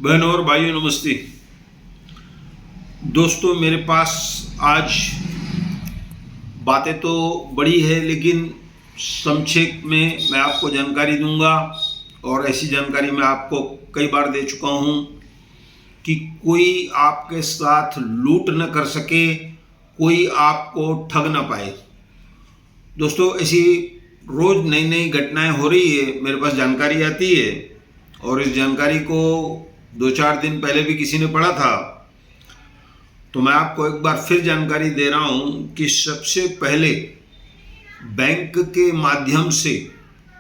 बहनों और भाइयों नमस्ते। दोस्तों मेरे पास आज बातें तो बड़ी है, लेकिन संक्षेप में मैं आपको जानकारी दूंगा और ऐसी जानकारी मैं आपको कई बार दे चुका हूं कि कोई आपके साथ लूट न कर सके, कोई आपको ठग न पाए। दोस्तों ऐसी रोज़ नई नई घटनाएं हो रही है, मेरे पास जानकारी आती है और इस जानकारी को 2-4 दिन पहले भी किसी ने पढ़ा था, तो मैं आपको एक बार फिर जानकारी दे रहा हूं कि सबसे पहले बैंक के माध्यम से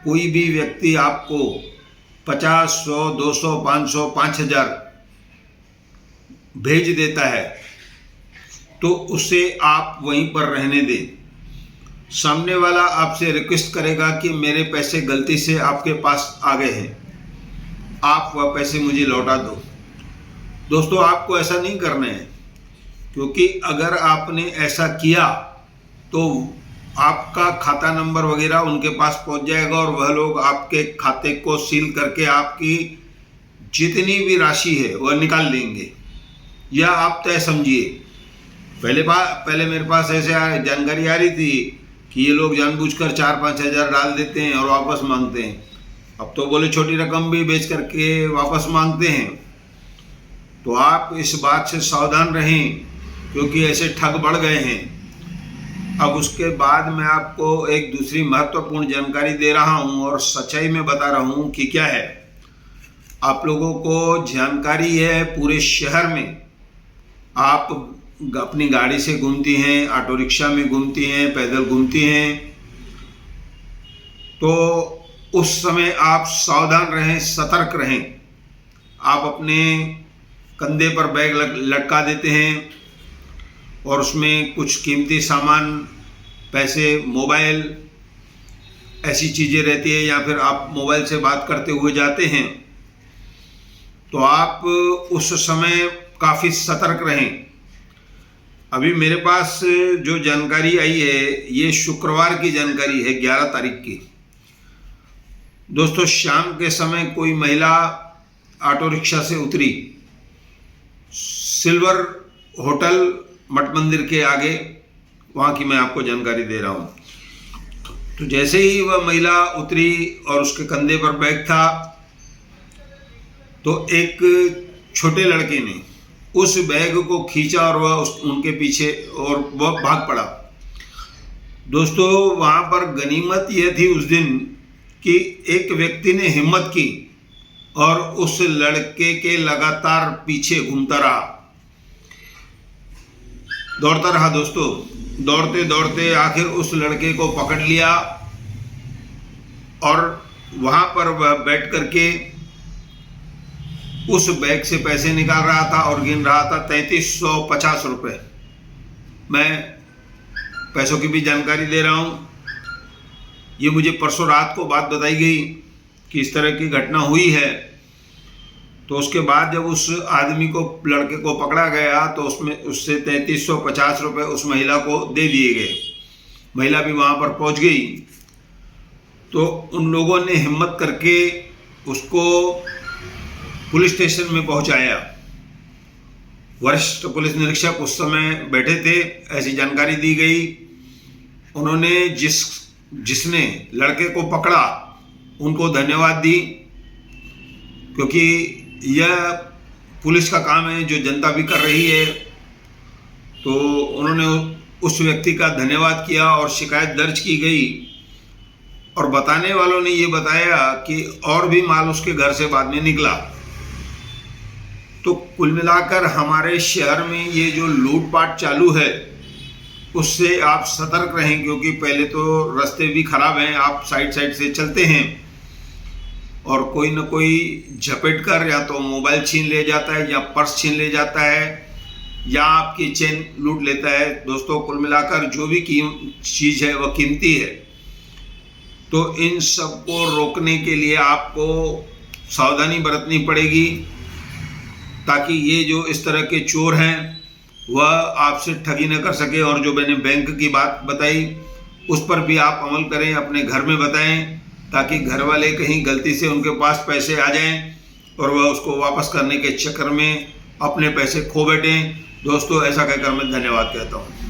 कोई भी व्यक्ति आपको 50, 100, 200, 500, 5000 भेज देता है तो उसे आप वहीं पर रहने दें। सामने वाला आपसे रिक्वेस्ट करेगा कि मेरे पैसे गलती से आपके पास आ गए हैं, आप वह पैसे मुझे लौटा दो। दोस्तों आपको ऐसा नहीं करना है, क्योंकि अगर आपने ऐसा किया तो आपका खाता नंबर वगैरह उनके पास पहुंच जाएगा और वह लोग आपके खाते को सील करके आपकी जितनी भी राशि है वह निकाल लेंगे। यह आप तय समझिए। पहले मेरे पास ऐसे जानकारी आ रही थी कि ये लोग जानबूझकर 4-5 हज़ार डाल देते हैं और वापस मांगते हैं। अब तो बोले छोटी रकम भी बेच करके वापस मांगते हैं। तो आप इस बात से सावधान रहें, क्योंकि ऐसे ठग बढ़ गए हैं। अब उसके बाद मैं आपको एक दूसरी महत्वपूर्ण जानकारी दे रहा हूं और सच्चाई में बता रहा हूं कि क्या है। आप लोगों को जानकारी है, पूरे शहर में आप अपनी गाड़ी से घूमती हैं, ऑटो रिक्शा में घूमती हैं, पैदल घूमती हैं, तो उस समय आप सावधान रहें, सतर्क रहें। आप अपने कंधे पर बैग लटका देते हैं और उसमें कुछ कीमती सामान, पैसे, मोबाइल, ऐसी चीज़ें रहती है, या फिर आप मोबाइल से बात करते हुए जाते हैं, तो आप उस समय काफ़ी सतर्क रहें। अभी मेरे पास जो जानकारी आई है ये शुक्रवार की जानकारी है, 11 तारीख की। दोस्तों शाम के समय कोई महिला ऑटो रिक्शा से उतरी, सिल्वर होटल मठ मंदिर के आगे, वहाँ की मैं आपको जानकारी दे रहा हूँ। तो जैसे ही वह महिला उतरी और उसके कंधे पर बैग था, तो एक छोटे लड़के ने उस बैग को खींचा और वह उनके पीछे और वह भाग पड़ा। दोस्तों वहाँ पर गनीमत यह थी उस दिन कि एक व्यक्ति ने हिम्मत की और उस लड़के के लगातार पीछे घूमता रहा, दौड़ता रहा। दोस्तों दौड़ते दौड़ते आखिर उस लड़के को पकड़ लिया और वहाँ पर वह बैठ करके उस बैग से पैसे निकाल रहा था और गिन रहा था 3350 रुपये। मैं पैसों की भी जानकारी दे रहा हूँ। ये मुझे परसों रात को बात बताई गई कि इस तरह की घटना हुई है। तो उसके बाद जब उस आदमी को, लड़के को पकड़ा गया, तो उससे 3350 रुपये उस महिला को दे दिए गए। महिला भी वहाँ पर पहुँच गई। तो उन लोगों ने हिम्मत करके उसको पुलिस स्टेशन में पहुंचाया। वरिष्ठ पुलिस निरीक्षक उस समय बैठे थे, ऐसी जानकारी दी गई। उन्होंने जिसने लड़के को पकड़ा उनको धन्यवाद दी, क्योंकि यह पुलिस का काम है जो जनता भी कर रही है। तो उन्होंने उस व्यक्ति का धन्यवाद किया और शिकायत दर्ज की गई। और बताने वालों ने ये बताया कि और भी माल उसके घर से बाद में निकला। तो कुल मिलाकर हमारे शहर में ये जो लूटपाट चालू है उससे आप सतर्क रहें, क्योंकि पहले तो रास्ते भी खराब हैं, आप साइड से चलते हैं और कोई न कोई झपेट कर या तो मोबाइल छीन ले जाता है, या पर्स छीन ले जाता है, या आपकी चेन लूट लेता है। दोस्तों कुल मिलाकर जो भी चीज़ है वह कीमती है। तो इन सब को रोकने के लिए आपको सावधानी बरतनी पड़ेगी, ताकि ये जो इस तरह के चोर हैं वह आपसे ठगी न कर सके। और जो मैंने बैंक की बात बताई उस पर भी आप अमल करें, अपने घर में बताएं, ताकि घर वाले कहीं गलती से उनके पास पैसे आ जाएं और वह उसको वापस करने के चक्कर में अपने पैसे खो बैठे। दोस्तों, ऐसा कहकर मैं धन्यवाद कहता हूँ।